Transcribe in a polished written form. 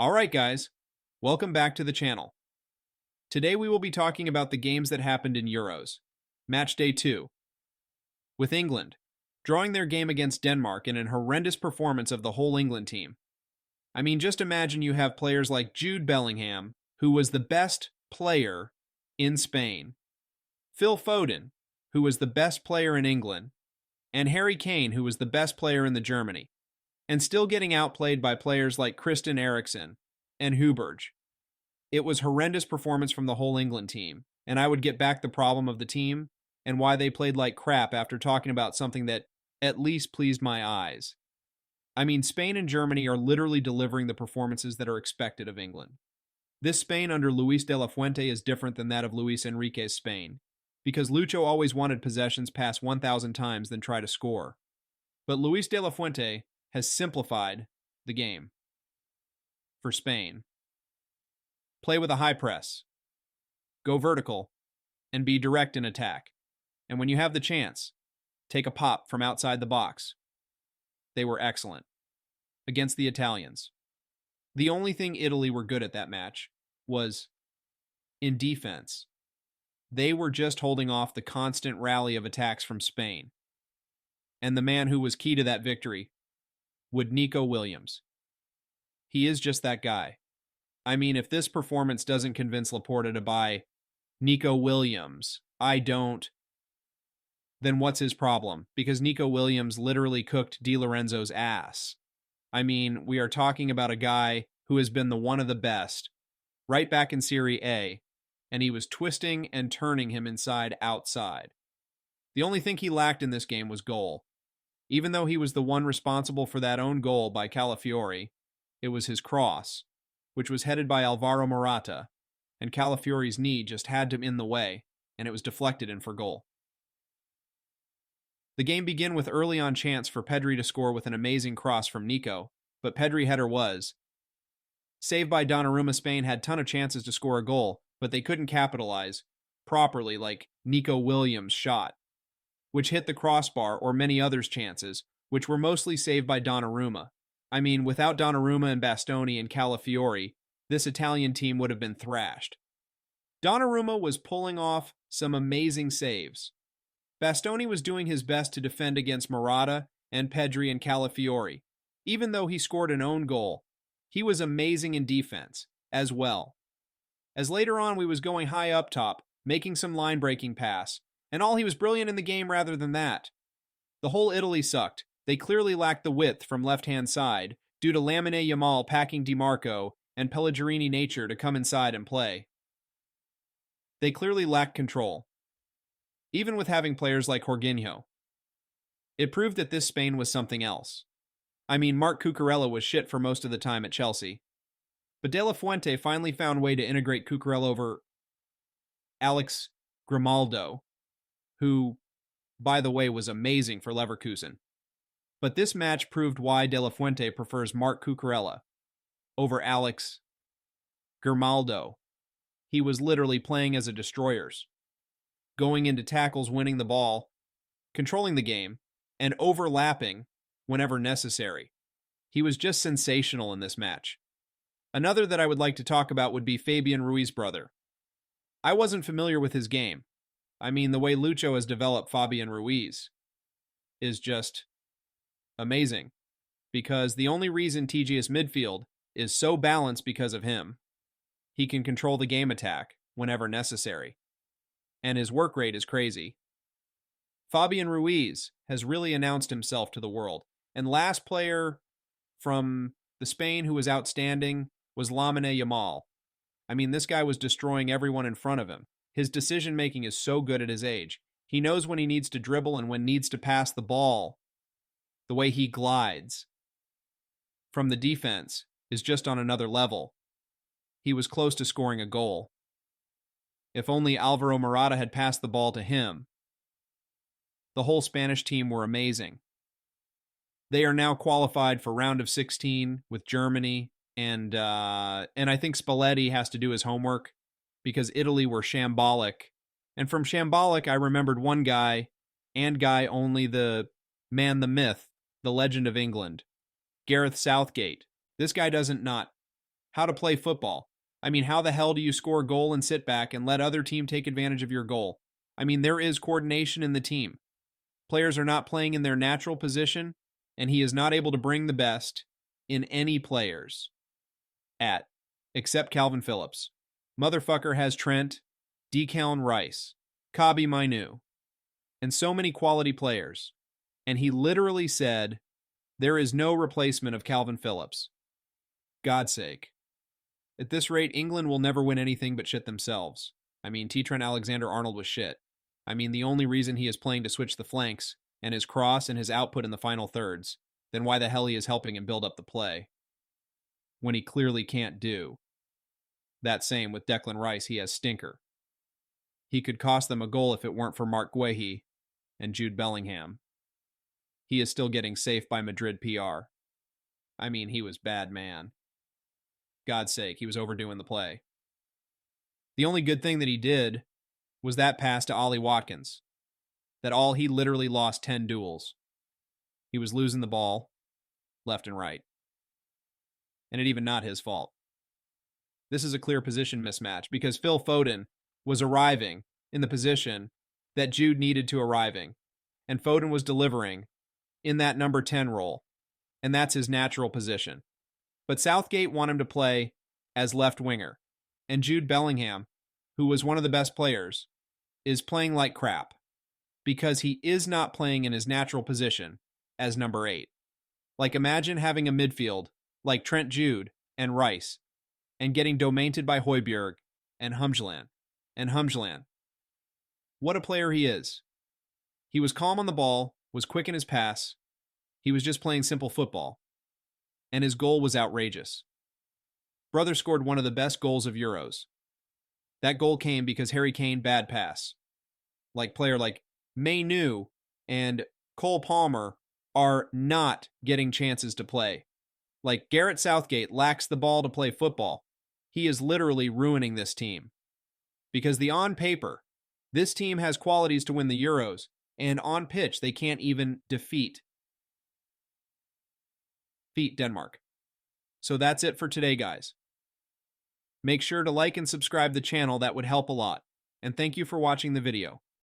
Alright guys, welcome back to the channel. Today we will be talking about the games that happened in Euros. Match Day 2. With England, drawing their game against Denmark in an horrendous performance of the whole England team. I mean, just imagine you have players like Jude Bellingham, who was the best player in Spain, Phil Foden, who was the best player in England, and Harry Kane, who was the best player in the Germany, and still getting outplayed by players like Christian Eriksen and Huberge. It was horrendous performance from the whole England team, and I would get back the problem of the team and why they played like crap after talking about something that at least pleased my eyes. I mean, Spain and Germany are literally delivering the performances that are expected of England. This Spain under Luis de la Fuente is different than that of Luis Enrique's Spain, because Lucho always wanted possessions past 1,000 times than try to score. But Luis de la Fuente has simplified the game for Spain. Play with a high press, go vertical, and be direct in attack. And when you have the chance, take a pop from outside the box. They were excellent against the Italians. The only thing Italy were good at that match was in defense. They were just holding off the constant rally of attacks from Spain. And the man who was key to that victory would Nico Williams. He is just that guy. I mean, if this performance doesn't convince Laporta to buy Nico Williams, then what's his problem? Because Nico Williams literally cooked Di Lorenzo's ass. I mean, we are talking about a guy who has been one of the best, right back in Serie A, and he was twisting and turning him inside outside. The only thing he lacked in this game was goal. Even though he was the one responsible for that own goal by Calafiori, it was his cross, which was headed by Alvaro Morata, and Calafiori's knee just had him in the way, and it was deflected in for goal. The game began with early on chance for Pedri to score with an amazing cross from Nico, but Pedri header was saved by Donnarumma. Spain had ton of chances to score a goal, but they couldn't capitalize properly like Nico Williams' shot, which hit the crossbar, or many others' chances, which were mostly saved by Donnarumma. I mean, without Donnarumma and Bastoni and Calafiori, this Italian team would have been thrashed. Donnarumma was pulling off some amazing saves. Bastoni was doing his best to defend against Morata and Pedri and Calafiori. Even though he scored an own goal, he was amazing in defense as well. As later on we was going high up top, making some line-breaking pass, and all he was brilliant in the game rather than that. The whole Italy sucked. They clearly lacked the width from left-hand side due to Lamine Yamal packing Di Marco and Pellegrini nature to come inside and play. They clearly lacked control, even with having players like Jorginho. It proved that this Spain was something else. I mean, Marc Cucurella was shit for most of the time at Chelsea. But De La Fuente finally found a way to integrate Cucurella over Alex Grimaldo, who, by the way, was amazing for Leverkusen. But this match proved why De La Fuente prefers Marc Cucurella over Alex Grimaldo. He was literally playing as a destroyers, going into tackles, winning the ball, controlling the game, and overlapping whenever necessary. He was just sensational in this match. Another that I would like to talk about would be Fabian Ruiz's brother. I wasn't familiar with his game. I mean, the way Lucho has developed Fabian Ruiz is just amazing, because the only reason TG's midfield is so balanced because of him. He can control the game attack whenever necessary, and his work rate is crazy. Fabian Ruiz has really announced himself to the world, and last player from the Spain who was outstanding was Lamine Yamal. I mean, this guy was destroying everyone in front of him. His decision-making is so good at his age. He knows when he needs to dribble and when needs to pass the ball. The way he glides from the defense is just on another level. He was close to scoring a goal. If only Alvaro Morata had passed the ball to him. The whole Spanish team were amazing. They are now qualified for round of 16 with Germany, and I think Spalletti has to do his homework because Italy were shambolic. And from shambolic, I remembered one guy, and guy only, the man, the myth, the legend of England, Gareth Southgate. This guy doesn't not how to play football. I mean, how the hell do you score a goal and sit back and let other team take advantage of your goal? I mean, there is coordination in the team. Players are not playing in their natural position, and he is not able to bring the best in any players except Calvin Phillips. Motherfucker has Trent, Decal and Rice, Kabi Mainu, and so many quality players. And he literally said, there is no replacement of Calvin Phillips. God's sake. At this rate, England will never win anything but shit themselves. I mean, Trent Alexander-Arnold was shit. I mean, the only reason he is playing to switch the flanks and his cross and his output in the final thirds, then why the hell he is helping him build up the play when he clearly can't do. That same with Declan Rice, he has stinker. He could cost them a goal if it weren't for Mark Guehi and Jude Bellingham. He is still getting safe by Madrid PR. I mean, he was bad, man. God's sake, he was overdoing the play. The only good thing that he did was that pass to Ollie Watkins. He literally lost 10 duels. He was losing the ball left and right. And it even not his fault. This is a clear position mismatch because Phil Foden was arriving in the position that Jude needed to arriving. And Foden was delivering in that number 10 role. And that's his natural position. But Southgate wanted him to play as left winger. And Jude Bellingham, who was one of the best players, is playing like crap because he is not playing in his natural position as number 8. Like, imagine having a midfield like Trent, Jude, and Rice and getting domained by Højbjerg and hjumland. What a player he is. He was calm on the ball, was quick in his pass. He was just playing simple football. And his goal was outrageous. Brother scored one of the best goals of Euros. That goal came because Harry Kane bad pass. Player like Mainu and Cole Palmer are not getting chances to play. Like, Gareth Southgate lacks the ball to play football. He is literally ruining this team. Because on paper, this team has qualities to win the Euros, and on pitch, they can't even defeat Denmark. So that's it for today, guys. Make sure to like and subscribe the channel, that would help a lot. And thank you for watching the video.